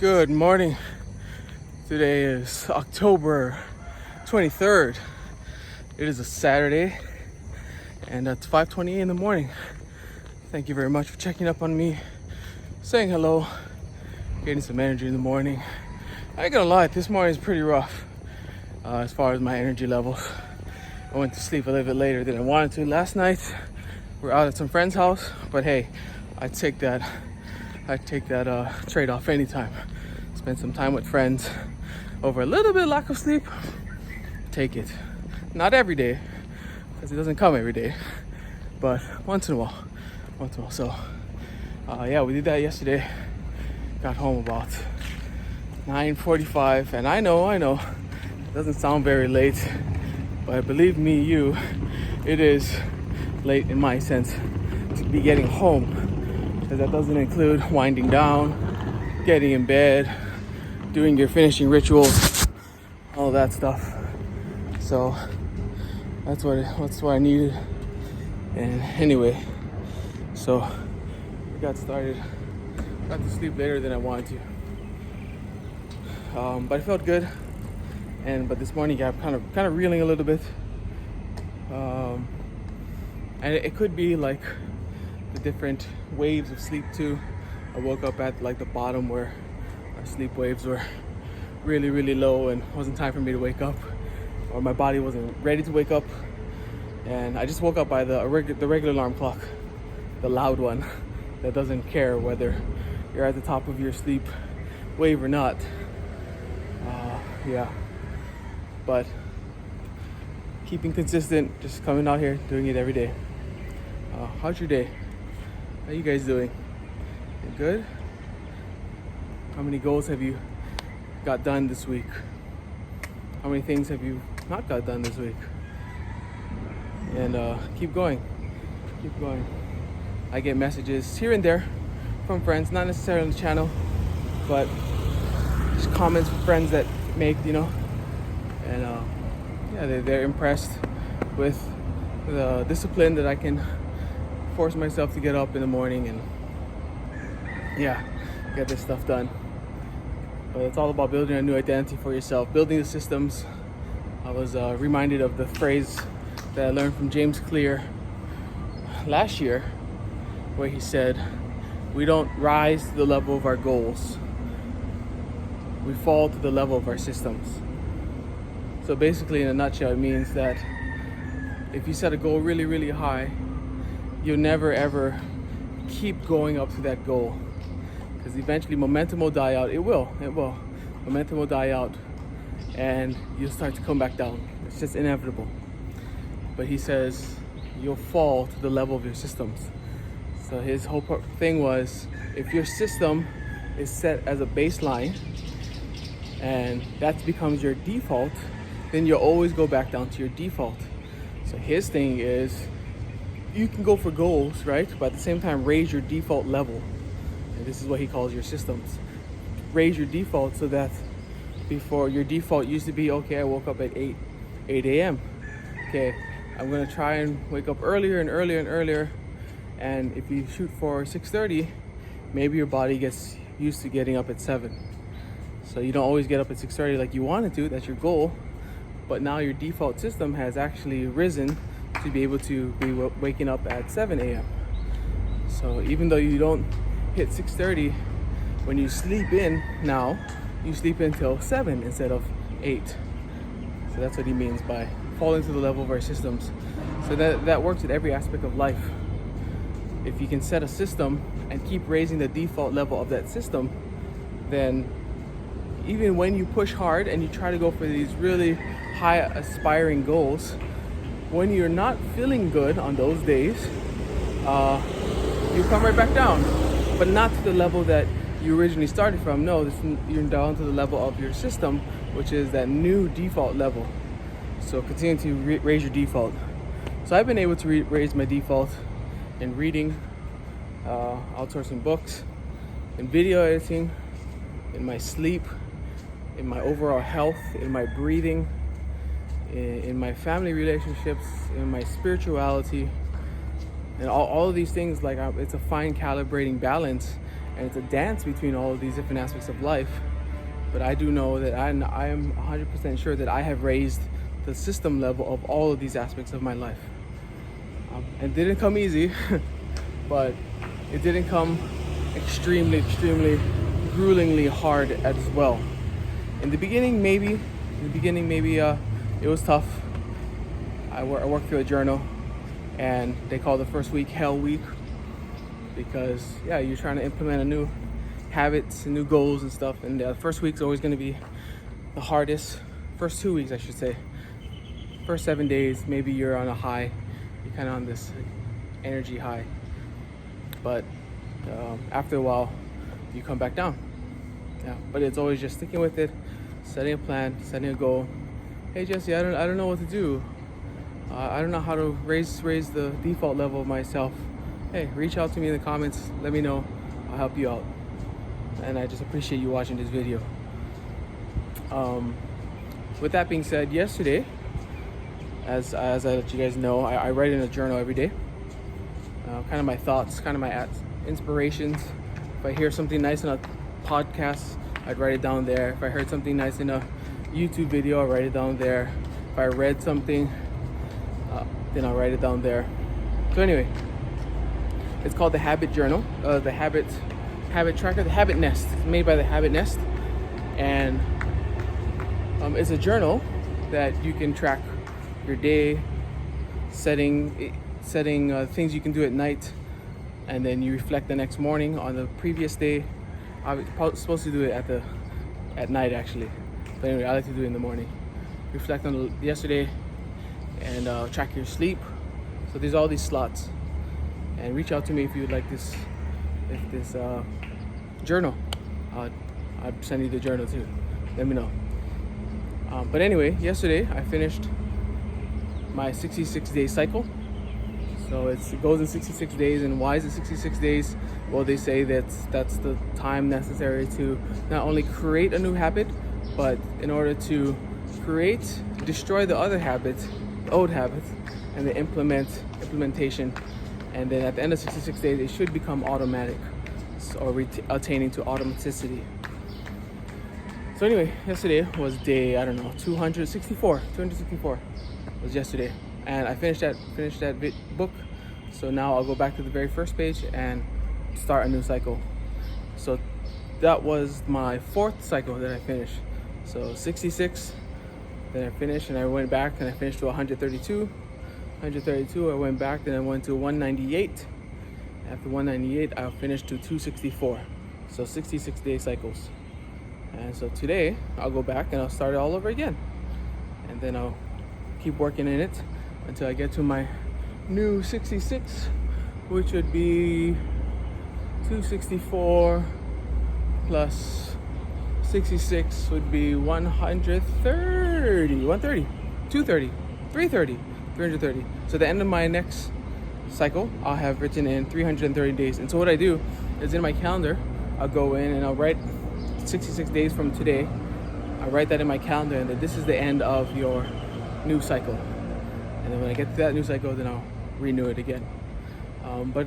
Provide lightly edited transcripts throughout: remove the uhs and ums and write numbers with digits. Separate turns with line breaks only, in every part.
Good morning. Today is October 23rd. It is a Saturday and it's 5:20 in the morning. Thank you very much for checking up on me, saying hello, getting some energy in the morning. I ain't gonna lie, this morning is pretty rough as far as my energy levels. I went to sleep a little bit later than I wanted to last night. We're out at some friend's house, but hey, I'd take that trade-off anytime. Spend some time with friends over a little bit lack of sleep. Take it. Not every day, because it doesn't come every day, but once in a while. So, we did that yesterday. Got home about 9:45, and I know, it doesn't sound very late, but believe me, it is late in my sense to be getting home, because that doesn't include winding down, getting in bed, doing your finishing rituals, all that stuff. So that's what I needed. And anyway, so I got started. Got to sleep later than I wanted to, but I felt good. But this morning I kind of reeling a little bit, and it could be like the different waves of sleep too. I woke up at like the bottom where our sleep waves were really, really low, and it wasn't time for me to wake up, or my body wasn't ready to wake up. And I just woke up by the regular alarm clock, the loud one that doesn't care whether you're at the top of your sleep wave or not. But keeping consistent, just coming out here, doing it every day. How's your day? How you guys doing? You good? How many goals have you got done this week? How many things have you not got done this week? And keep going. I get messages here and there from friends, not necessarily on the channel, but just comments from friends that make, and they're impressed with the discipline that I can force myself to get up in the morning and get this stuff done. But it's all about building a new identity for yourself, building the systems. I was reminded of the phrase that I learned from James Clear last year, where he said, "We don't rise to the level of our goals. We fall to the level of our systems." So basically, in a nutshell, it means that if you set a goal really, really high, you'll never ever keep going up to that goal, because eventually momentum will die out. It will. Momentum will die out, and you'll start to come back down. It's just inevitable. But he says you'll fall to the level of your systems. So his whole thing was, if your system is set as a baseline and that becomes your default, then you'll always go back down to your default. So his thing is, you can go for goals, right? But at the same time, raise your default level. And this is what he calls your systems. Raise your default, so that before, your default used to be, okay, I woke up at 8 a.m. Okay, I'm gonna try and wake up earlier and earlier. And if you shoot for 6:30, maybe your body gets used to getting up at 7. So you don't always get up at 6:30 like you wanted to, that's your goal. But now your default system has actually risen to be able to be waking up at 7 a.m. So even though you don't hit 6:30, when you sleep in now, you sleep until 7 instead of 8. So that's what he means by falling to the level of our systems. So that works with every aspect of life. If you can set a system and keep raising the default level of that system, then even when you push hard and you try to go for these really high aspiring goals, when you're not feeling good on those days, you come right back down, but not to the level that you originally started from. No, you're down to the level of your system, which is that new default level. So continue to raise your default. So I've been able to raise my default in reading, outsourcing books, in video editing, in my sleep, in my overall health, in my breathing, in my family relationships, in my spirituality, and all of these things. Like, it's a fine calibrating balance, and it's a dance between all of these different aspects of life. But I do know that I am 100% sure that I have raised the system level of all of these aspects of my life. It didn't come easy, but it didn't come extremely gruelingly hard as well. In the beginning, maybe it was tough. I worked through a journal, and they call the first week Hell Week, because you're trying to implement a new habits and new goals and stuff, and the first week's always going to be the hardest. First 2 weeks, I should say. First 7 days, maybe you're on a high. You're kind of on this energy high, but after a while, you come back down. But it's always just sticking with it, setting a plan, setting a goal. Hey Jesse, I don't know what to do. I don't know how to raise the default level of myself. Hey, reach out to me in the comments. Let me know. I'll help you out. And I just appreciate you watching this video. With that being said, yesterday, as I let you guys know, I write in a journal every day. Kind of my thoughts, kind of my inspirations. If I hear something nice in a podcast, I'd write it down there. If I heard something nice in a YouTube video, I'll write it down there. If I read something, then I'll write it down there. So anyway, it's called the Habit Journal, the Habit Tracker, the Habit Nest. It's made by the Habit Nest, and it's a journal that you can track your day, setting things you can do at night, and then you reflect the next morning on the previous day. I was supposed to do it at night actually, but anyway, I like to do it in the morning. Reflect on yesterday and track your sleep. So there's all these slots, and reach out to me if you would like this journal. I'd send you the journal too. Let me know. But anyway, yesterday I finished my 66-day cycle. So it goes in 66 days. And why is it 66 days? Well, they say that's the time necessary to not only create a new habit, but in order to destroy the other habits, the old habits, and the implementation. And then at the end of 66 days, it should become automatic, or attaining to automaticity. So anyway, yesterday was day, 264 was yesterday. And I finished that book. So now I'll go back to the very first page and start a new cycle. So that was my fourth cycle that I finished. So 66, then I finished, and I went back and I finished to 132. 132, I went back, then I went to 198. After 198, I finished to 264. So 66-day cycles. And so today, I'll go back and I'll start it all over again. And then I'll keep working in it until I get to my new 66, which would be 264 plus 66 would be 130, 230, 330. So at the end of my next cycle, I'll have written in 330 days. And so what I do is in my calendar, I'll go in and I'll write 66 days from today. I write that in my calendar, and then this is the end of your new cycle. And then when I get to that new cycle, then I'll renew it again. But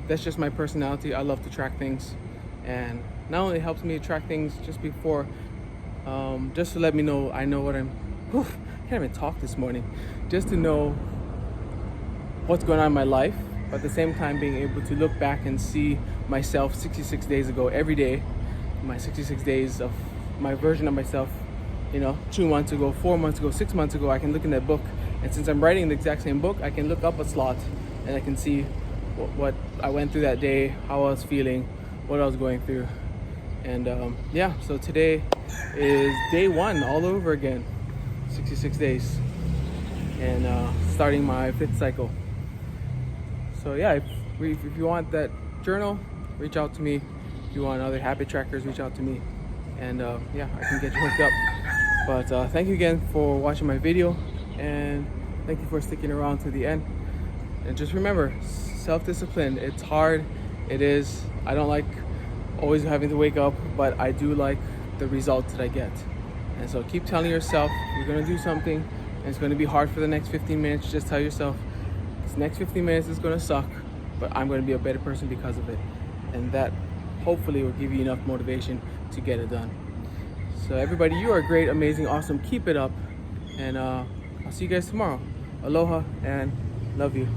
that's just my personality. I love to track things, and not only helps me track things just before, just to let me know I know what I can't even talk this morning, just to know what's going on in my life, but at the same time being able to look back and see myself 66 days ago every day, my 66 days of my version of myself, 2 months ago, 4 months ago, 6 months ago. I can look in that book, and since I'm writing the exact same book, I can look up a slot and I can see what I went through that day, how I was feeling, what I was going through. And so today is day 1 all over again, 66 days, and starting my 5th cycle. So if you want that journal, reach out to me. If you want other habit trackers, reach out to me, and I can get you hooked up. But thank you again for watching my video, and thank you for sticking around to the end. And just remember, self-discipline, it's hard, it is. I don't like always having to wake up, but I do like the results that I get. And so keep telling yourself you're gonna do something, and it's gonna be hard for the next 15 minutes. Just tell yourself, this next 15 minutes is gonna suck, but I'm gonna be a better person because of it. and that hopefully will give you enough motivation to get it done. So everybody, you are great, amazing, awesome. Keep it up, and I'll see you guys tomorrow. Aloha and love you.